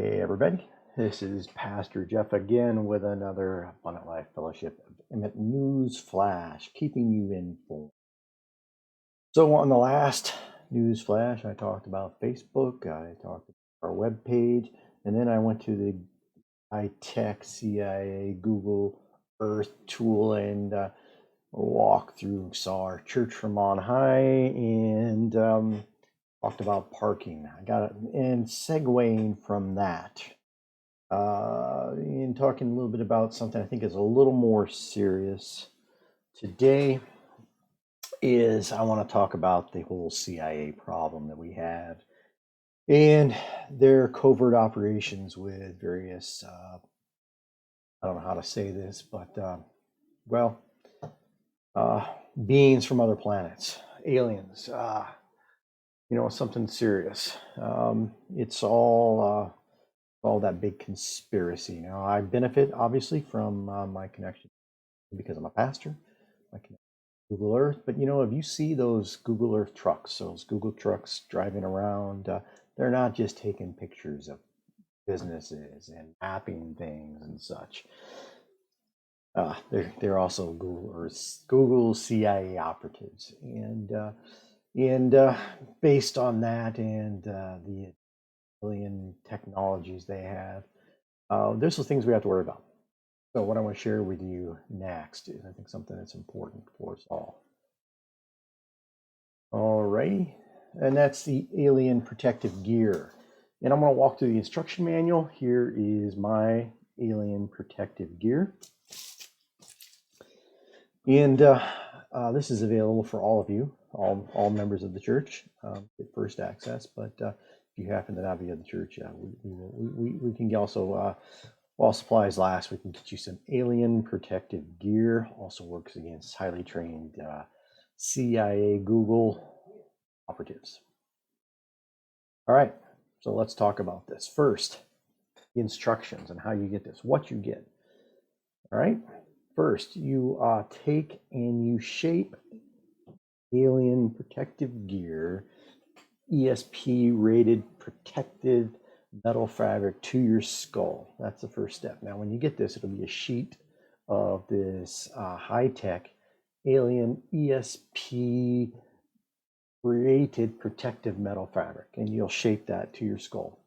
Hey everybody, this is Pastor Jeff again with another Abundant Life Fellowship News Flash, keeping you informed. So on the last News Flash, I talked about Facebook, I talked about our webpage, and then I went to the high-tech CIA Google Earth tool and walked through, saw our church from on high, and talked about parking. I got it, and segueing from that. And talking a little bit about something I think is a little more serious today is I want to talk about the whole CIA problem that we have and their covert operations with various, I don't know how to say this, but beings from other planets, aliens, something serious. It's all that big conspiracy. Now, I benefit obviously from my connection because I'm a pastor, my connection to Google Earth. But if you see those Google Earth trucks, those Google trucks driving around, they're not just taking pictures of businesses and mapping things and such. They're also Google CIA operatives, and based on that and the alien technologies they have, there's some things we have to worry about. So what I want to share with you next is, I think, something that's important for us all. Alrighty, and that's the alien protective gear. And I'm going to walk through the instruction manual. Here is my alien protective gear. And this is available for all of you, all members of the church, at first access. But if you happen to not be at the church, we can also, while supplies last, we can get you some alien protective gear. Also works against highly trained CIA Google operatives. All right, so let's talk about this. First, instructions and how you get this, what you get. All right, first you take and you shape alien protective gear, ESP rated protected metal fabric to your skull. That's the first step. Now, when you get this, it'll be a sheet of this high-tech alien ESP rated protective metal fabric, and you'll shape that to your skull.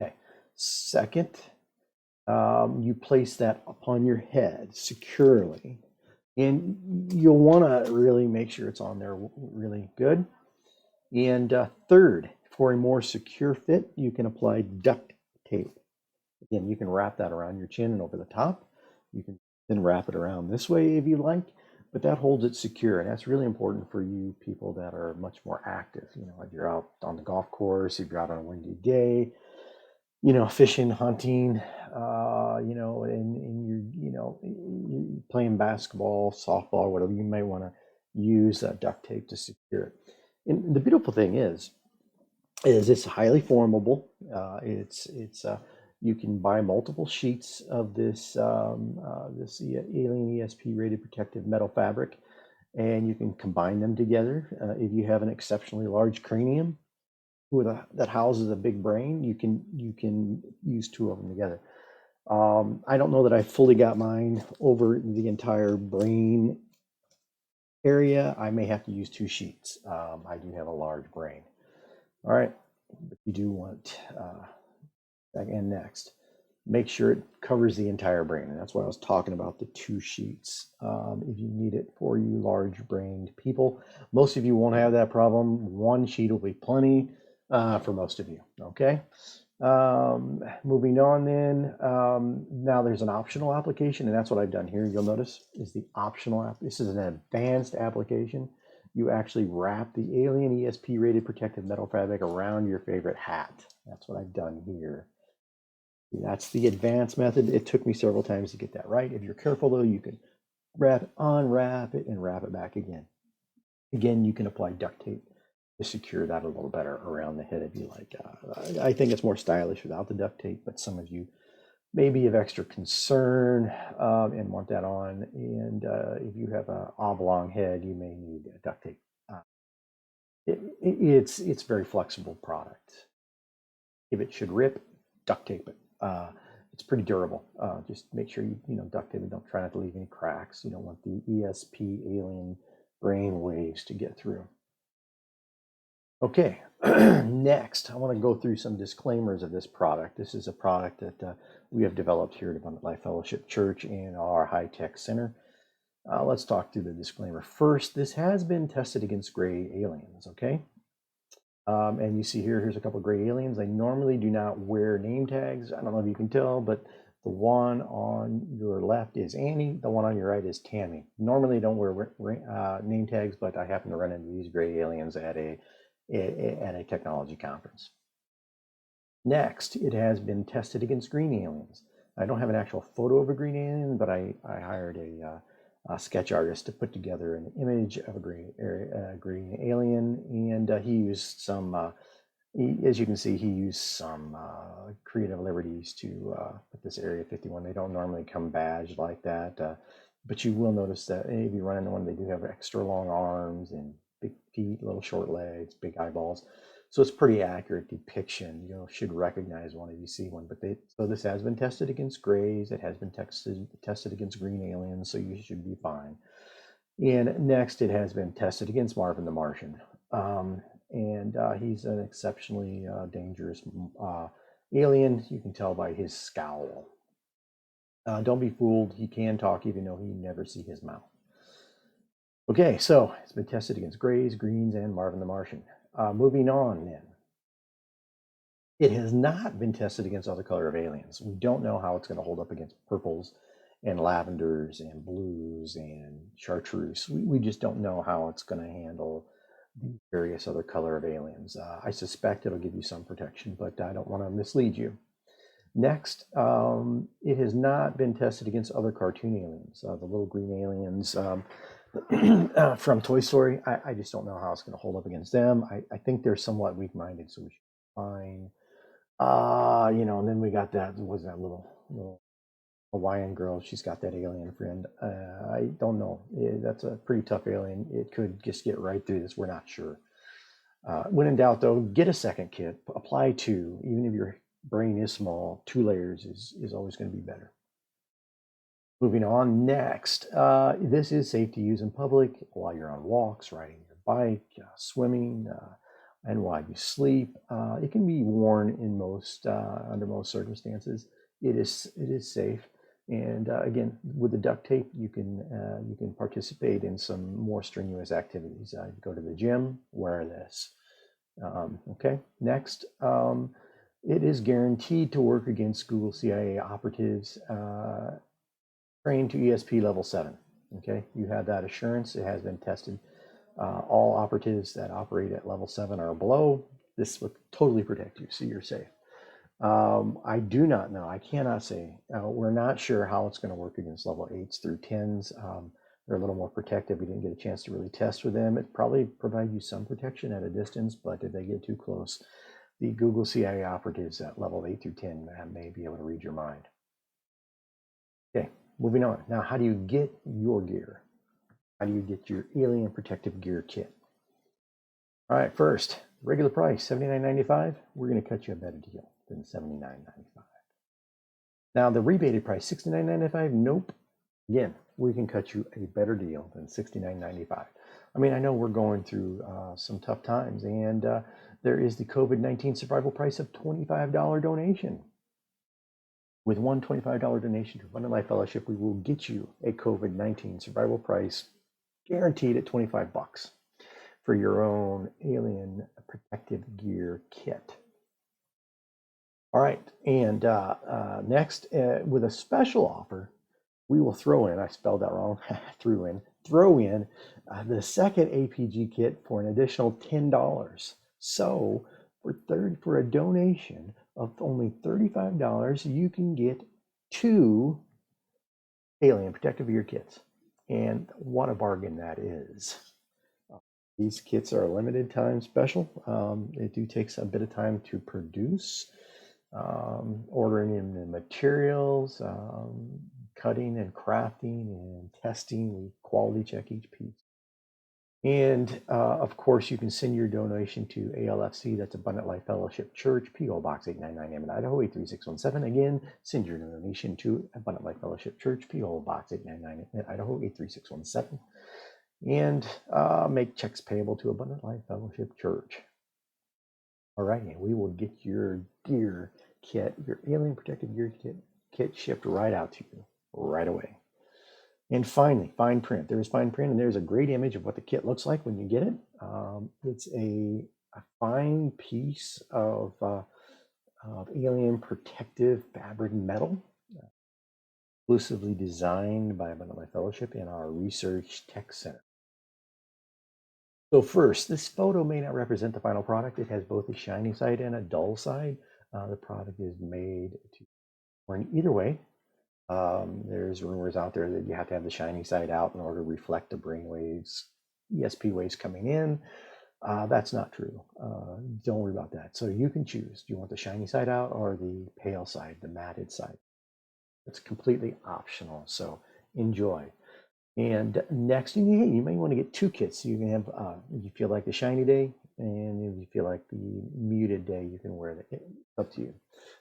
Okay. Second, you place that upon your head securely, and you'll want to really make sure it's on there really good. And third, for a more secure fit, you can apply duct tape. Again, you can wrap that around your chin and over the top. You can then wrap it around this way if you like, but that holds it secure. And that's really important for you people that are much more active. If you're out on the golf course, if you're out on a windy day, fishing, hunting, and you're playing basketball, softball, whatever, you may want to use duct tape to secure it. And the beautiful thing is it's highly formable. You can buy multiple sheets of this alien ESP rated protective metal fabric, and you can combine them together. If you have an exceptionally large cranium that houses a big brain, you can use two of them together. I don't know that I fully got mine over the entire brain area. I may have to use two sheets. I do have a large brain. All right, but you do want, and next, make sure it covers the entire brain. And that's why I was talking about the two sheets. If you need it for you large-brained people, most of you won't have that problem. One sheet will be plenty for most of you, okay? Moving on then, now there's an optional application, and that's what I've done here. You'll notice is the optional app. This is an advanced application. You actually wrap the alien ESP rated protective metal fabric around your favorite hat. That's what I've done here. That's the advanced method. It took me several times to get that right. If you're careful though, you can wrap it, unwrap it, and wrap it back again. Again, you can apply duct tape to secure that a little better around the head if you like. I think it's more stylish without the duct tape, but some of you may be of extra concern and want that on. And if you have an oblong head, you may need duct tape. It's a very flexible product. If it should rip, duct tape it. It's pretty durable. Just make sure you duct tape it. Don't try not to leave any cracks. You don't want the ESP alien brain waves to get through. Okay, next, I want to go through some disclaimers of this product. This is a product that we have developed here at Abundant Life Fellowship Church in our high-tech center. Let's talk through the disclaimer. First, this has been tested against gray aliens, okay? And you see here's a couple of gray aliens. They normally do not wear name tags. I don't know if you can tell, but the one on your left is Annie. The one on your right is Tammy. Normally don't wear name tags, but I happen to run into these gray aliens at a technology conference. Next, it has been tested against green aliens. I don't have an actual photo of a green alien, but I hired a sketch artist to put together an image of a green alien, and he used some, as you can see, he used some creative liberties to put this Area 51. They don't normally come badged like that, but you will notice that if you run into one, they do have extra long arms and big feet, little short legs, big eyeballs. So it's pretty accurate depiction. You should recognize one if you see one. So this has been tested against grays. It has been tested against green aliens. So you should be fine. And next, it has been tested against Marvin the Martian. And he's an exceptionally dangerous alien. You can tell by his scowl. Don't be fooled. He can talk even though you never see his mouth. Okay, so it's been tested against grays, greens, and Marvin the Martian. Moving on then. It has not been tested against other color of aliens. We don't know how it's going to hold up against purples and lavenders and blues and chartreuse. We just don't know how it's going to handle the various other color of aliens. I suspect it'll give you some protection, but I don't want to mislead you. Next, it has not been tested against other cartoon aliens. The little green aliens from Toy Story, I just don't know how it's going to hold up against them. I think they're somewhat weak-minded, so we should be fine. And then we got that little Hawaiian girl. She's got that alien friend. I don't know. That's a pretty tough alien. It could just get right through this. We're not sure. When in doubt, though, get a second kit. Apply 2. Even if your brain is small, 2 layers is always going to be better. Moving on, next, this is safe to use in public while you're on walks, riding your bike, swimming, and while you sleep. It can be worn in under most circumstances. It is safe, and again, with the duct tape, you can participate in some more strenuous activities. Go to the gym, wear this. Okay, next. It is guaranteed to work against Google CIA operatives trained to ESP level 7. Okay, you have that assurance. It has been tested. All operatives that operate at level 7 or below. This will totally protect you, so you're safe. I do not know. I cannot say. We're not sure how it's going to work against level 8s through 10s. They're a little more protective. We didn't get a chance to really test with them. It probably provides you some protection at a distance, but if they get too close, the Google CIA operatives at level 8 through 10 may be able to read your mind. Okay, moving on. Now, how do you get your gear? How do you get your alien protective gear kit? All right, first, regular price, $79.95. We're going to cut you a better deal than $79.95. Now, the rebated price, $69.95. Nope. Again, we can cut you a better deal than $69.95. I mean, I know we're going through some tough times, and there is the COVID-19 survival price of $25 donation. With one $25 donation to Abundant Life Fellowship, we will get you a COVID-19 survival price guaranteed at $25 for your own alien protective gear kit. All right, and next, with a special offer, we will throw in, I spelled that wrong, throw in the second APG kit for an additional $10. So for a donation of only $35, you can get 2 alien protective gear kits. And what a bargain that is. These kits are a limited time special. It do takes a bit of time to produce, ordering in the materials, cutting and crafting and testing. We quality check each piece. And of course, you can send your donation to ALFC, that's Abundant Life Fellowship Church, P.O. Box 899 Hammond, Idaho 83617. Again, send your donation to Abundant Life Fellowship Church, P.O. Box 899 Idaho 83617. And make checks payable to Abundant Life Fellowship Church. All right, and we will get your gear kit, your alien protective gear kit shipped right out to you right away. And finally, fine print. There is fine print, and there's a great image of what the kit looks like when you get it. It's a fine piece of alien protective fabric metal, exclusively designed by Abundant Life Fellowship in our Research Tech Center. So first, this photo may not represent the final product. It has both a shiny side and a dull side. The product is made to worn either way. There's rumors out there that you have to have the shiny side out in order to reflect the brain waves, ESP waves coming in. That's not true. Don't worry about that. So you can choose. Do you want the shiny side out or the pale side, the matted side? It's completely optional. So enjoy. And next, you may want to get two kits. So you can have, if you feel like the shiny day, and if you feel like the muted day, you can wear it. Up to you.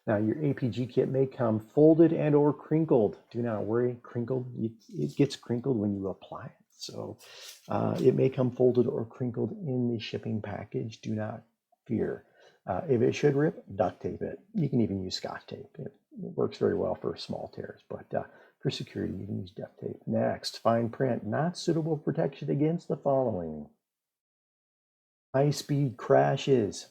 Now, your APG kit may come folded and or crinkled. Do not worry, crinkled. It gets crinkled when you apply it. So it may come folded or crinkled in the shipping package. Do not fear. If it should rip, duct tape it. You can even use Scotch tape. It works very well for small tears, but for security, you can use duct tape. Next, fine print, not suitable protection against the following. High-speed crashes.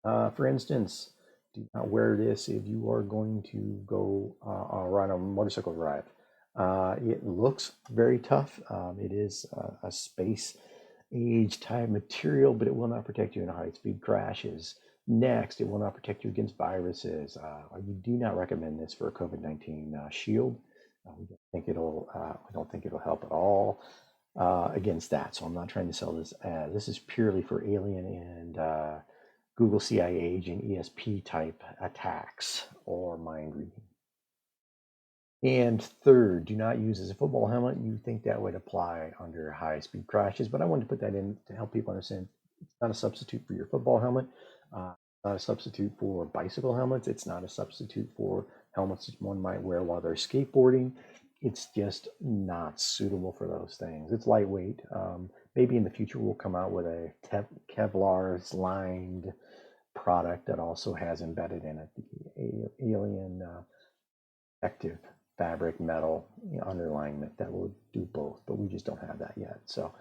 For instance, do not wear this if you are going to go run a motorcycle drive. It looks very tough. It is a space age type material, but it will not protect you in high-speed crashes. Next, it will not protect you against viruses. We do not recommend this for a COVID-19 shield. We don't think it'll help at all against that. So I'm not trying to sell this as this is purely for alien and Google CIA agent ESP type attacks or mind reading. And third, do not use as a football helmet. You think that would apply under high speed crashes, but I wanted to put that in to help people understand it's not a substitute for your football helmet. Not a substitute for bicycle helmets. It's not a substitute for helmets that one might wear while they're skateboarding. It's just not suitable for those things. It's lightweight. Maybe in the future we'll come out with a Kevlar lined product that also has embedded in it the alien protective fabric metal underlayment that will do both, but we just don't have that yet. So,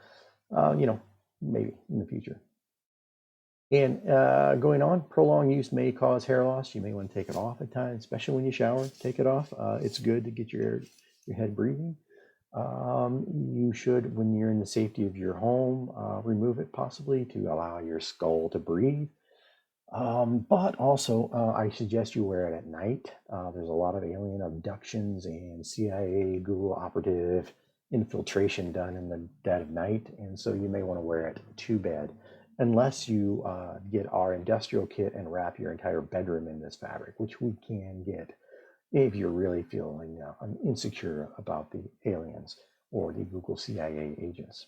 maybe in the future. And going on, prolonged use may cause hair loss. You may want to take it off at times, especially when you shower. Take it off. It's good to get your head breathing. You should, when you're in the safety of your home, remove it possibly to allow your skull to breathe. But also, I suggest you wear it at night. There's a lot of alien abductions and CIA Google operative infiltration done in the dead of night, and so you may want to wear it to bed, unless you get our industrial kit and wrap your entire bedroom in this fabric, which we can get if you're really feeling insecure about the aliens or the Google CIA agents.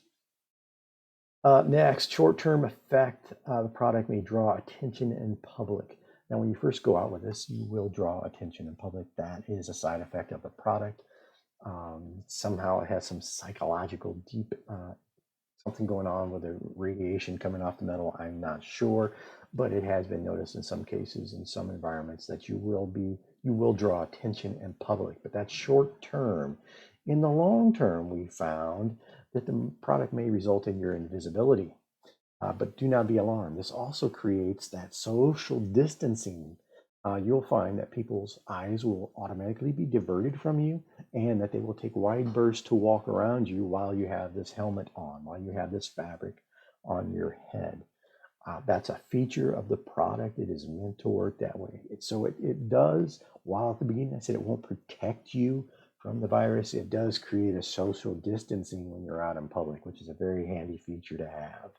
Next, short-term effect. The product may draw attention in public. Now, when you first go out with this, you will draw attention in public. That is a side effect of the product. Somehow it has some psychological deep something going on with the radiation coming off the metal. I'm not sure, but it has been noticed in some cases in some environments that you will draw attention in public, but that's short term. In the long term, we found that the product may result in your invisibility, but do not be alarmed. This also creates that social distancing. You'll find that people's eyes will automatically be diverted from you and that they will take wide bursts to walk around you while you have this helmet on, while you have this fabric on your head. That's a feature of the product. It is meant to work that way. It does, while at the beginning I said it won't protect you from the virus, it does create a social distancing when you're out in public, which is a very handy feature to have.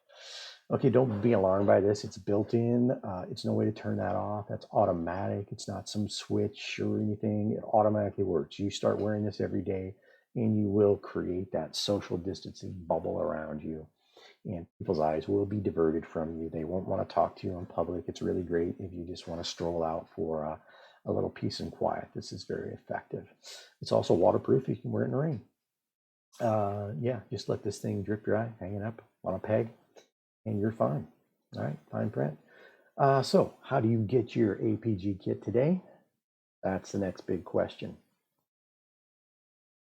Okay, don't be alarmed by this. It's built in. It's no way to turn that off. That's automatic. It's not some switch or anything. It automatically works. You start wearing this every day and you will create that social distancing bubble around you. and people's eyes will be diverted from you. They won't want to talk to you in public. It's really great if you just want to stroll out for a little peace and quiet. This is very effective. It's also waterproof. You can wear it in the rain. Yeah, just let this thing drip dry, hanging up on a peg, and you're fine. All right, fine print. So how do you get your APG kit today? That's the next big question.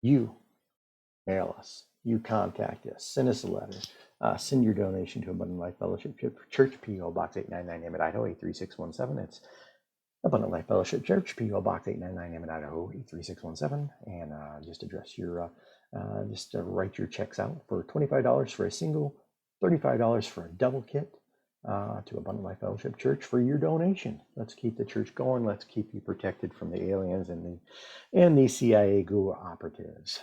You mail us, you contact us, send us a letter, send your donation to Abundant Life Fellowship Church, P.O. Box 899, Emmett, Idaho 83617. It's Abundant Life Fellowship Church, P.O. Box 899, Emmett, Idaho 83617. And just address your, write your checks out for $25 for a single, $35 for a double kit. To Abundant Life Fellowship Church for your donation. Let's keep the church going. Let's keep you protected from the aliens and the CIA guru operatives.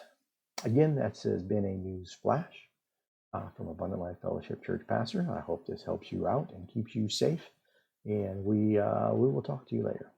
Again, that has been a news flash from Abundant Life Fellowship Church pastor. I hope this helps you out and keeps you safe. And we will talk to you later.